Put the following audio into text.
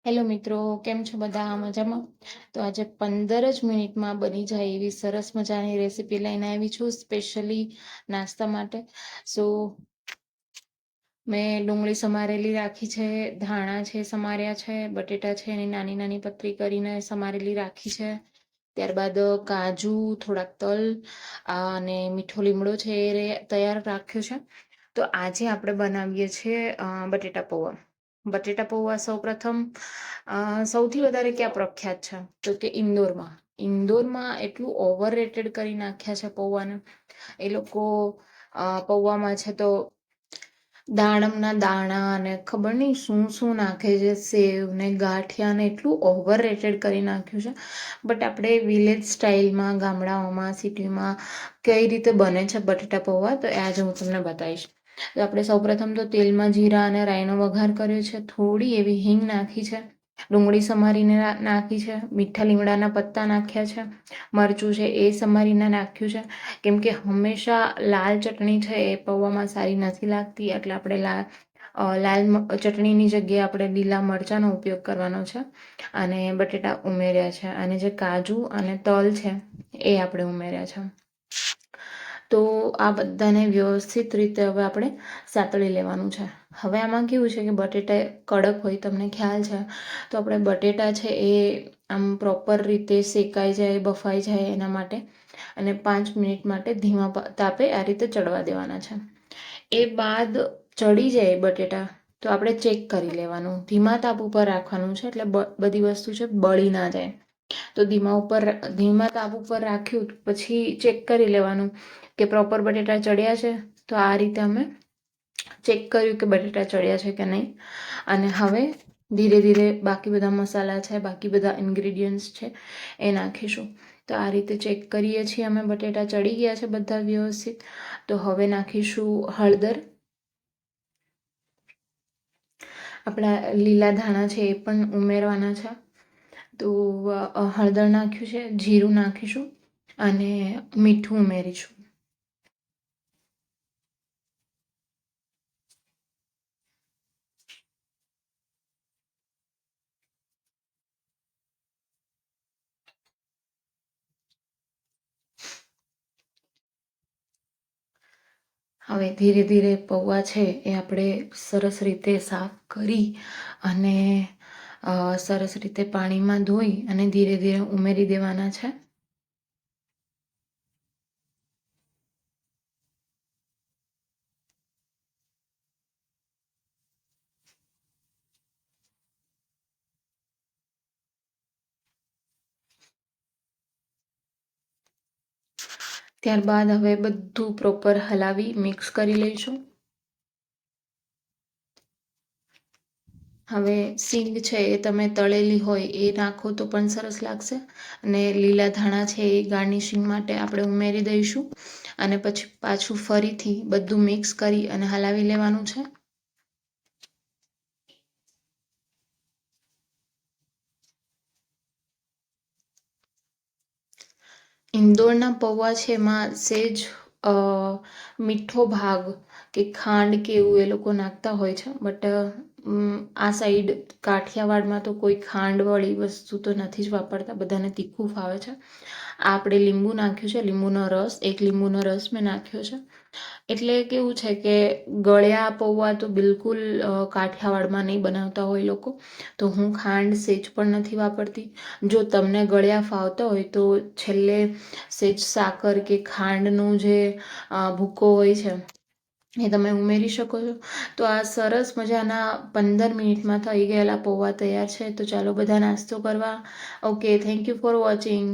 Hello મિત્રો, કેમ છો બધા મજામાં? તો આજે 15 જ મિનિટમાં બની જાય એવી સરસ મજાની રેસીપી લઈને આવી છું સ્પેશિયલી નાસ્તા માટે. સો મેં ડુંગળી સમારેલી રાખી છે, ધાણા છે સમાર્યા છે, બટેટા છે એની નાની નાની પતરી કરીને સમારેલી રાખી છે. ત્યારબાદ કાજુ, થોડાક તલ અને મીઠો લીમડો છે એ તૈયાર રાખ્યો છે. તો આજે આપણે બનાવીએ છીએ બટેટા પૌવા. બટેટા પૌવા સૌપ્રથમ સૌથી વધારે ક્યાં પ્રખ્યાત છે તો કે ઇન્દોરમાં એટલું ઓવર રેટેડ કરી નાખ્યા છે પૌવાને. એ લોકો પૌવામાં છે તો દાડમના દાણા અને ખબર નહીં શું શું નાખે છે, સેવ ને ગાંઠિયા ને એટલું ઓવર રેટેડ કરી નાખ્યું છે. બટ આપણે વિલેજ સ્ટાઇલમાં, ગામડાઓમાં, સિટીમાં કઈ રીતે બને છે બટેટા પૌવા તો એ આજે હું તમને બતાવીશ. તો આપણે સૌપ્રથમ તો તેલમાં જીરા અને રાઈનો વઘાર કર્યો છે, થોડી એવી હિંગ નાખી છે, ડુંગળી સમારીને નાખી છે, મીઠા લીમડાના પત્તા નાખ્યા છે, મરચું છે એ સમારીને નાખ્યું છે. કેમ કે હંમેશા લાલ ચટણી છે એ પૌવામાં સારી નથી લાગતી, એટલે આપણે લાલ ચટણીની જગ્યાએ આપણે લીલા મરચાંનો ઉપયોગ કરવાનો છે. અને બટેટા ઉમેર્યા છે અને જે કાજુ અને તલ છે એ આપણે ઉમેર્યા છે. તો આ બધાને વ્યવસ્થિત રીતે હવે આપણે સાતળી લેવાનું છે. હવે આમાં કેવું છે કે બટેટા કડક હોય, તમને ખ્યાલ છે. તો આપણે બટેટા છે એ આમ પ્રોપર રીતે શેકાઈ જાય, બફાઈ જાય એના માટે અને 5 મિનિટ માટે ધીમા તાપે આ રીતે ચડવા દેવાના છે. એ બાદ ચડી જાય બટેટા તો આપણે ચેક કરી લેવાનું, ધીમા તાપ ઉપર રાખવાનું છે એટલે બધી વસ્તુ છે બળી ના જાય. તો ધીમા તાપ ઉપર રાખ્યું પછી ચેક કરી લેવાનું કે પ્રોપર બટેટા ચડ્યા છે. તો આ રીતે અમે ચેક કર્યું કે બટેટા ચડ્યા છે કે નહીં. અને હવે ધીરે ધીરે બાકી બધા મસાલા છે, બાકી બધા ઇન્ગ્રીડિયન્ટ્સ છે એ નાખીશું. તો આ રીતે ચેક કરીએ છીએ અમે બટેટા ચડી ગયા છે બધા વ્યવસ્થિત. તો હવે નાખીશું હળદર, આપણા લીલા ધાણા છે એ પણ ઉમેરવાના છે. તો હળદર નાખ્યું છે, જીરું નાખીશું અને મીઠું ઉમેરીશું. હવે ધીરે ધીરે પૌવા છે એ આપણે સરસ રીતે સાફ કરી અને સરસ રીતે પાણીમાં ધોઈ અને ધીરે ધીરે ઉમેરી દેવાના છે. ત્યારબાદ હવે બધું પ્રોપર હલાવી મિક્સ કરી લઈશું. હવે સિંગ છે એ તમે તળેલી હોય એ નાખો તો પણ સરસ લાગશે. અને લીલા ધાણા છે એ ગાર્નિશિંગ માટે આપણે ઉમેરી દઈશું અને પછી પાછું ફરીથી બધું મિક્સ કરી અને હલાવી લેવાનું છે. ઇન્દોરના પૌવા છે એમાં સેજ મીઠો ભાગ કે ખાંડ કે એવું એ લોકો નાખતા હોય છે. બટ આ સાઈડ કાઠિયાવાડમાં તો કોઈ ખાંડવાળી વસ્તુ તો નથી જ વાપરતા, બધાને તીખું ફાવે છે. આ આપણે લીંબુ નાખ્યું છે, લીંબુનો રસ, એક લીંબુનો રસ મેં નાખ્યો છે. એટલે કેવું છે કે ગળ્યા પૌવા તો બિલકુલ કાઠિયાવાડમાં નહીં બનાવતા હોય લોકો. તો હું ખાંડ સેજ પણ નથી વાપરતી. જો તમને ગળ્યા ફાવતા હોય તો છેલ્લે સેજ સાકર કે ખાંડનું જે ભૂકો હોય છે એ તમે ઉમેરી શકો છો. તો આ સરસ મજાના 15 મિનિટમાં થઈ ગયેલા પૌવા તૈયાર છે. તો ચાલો બધા નાસ્તો કરવા. Okay, thank you for watching.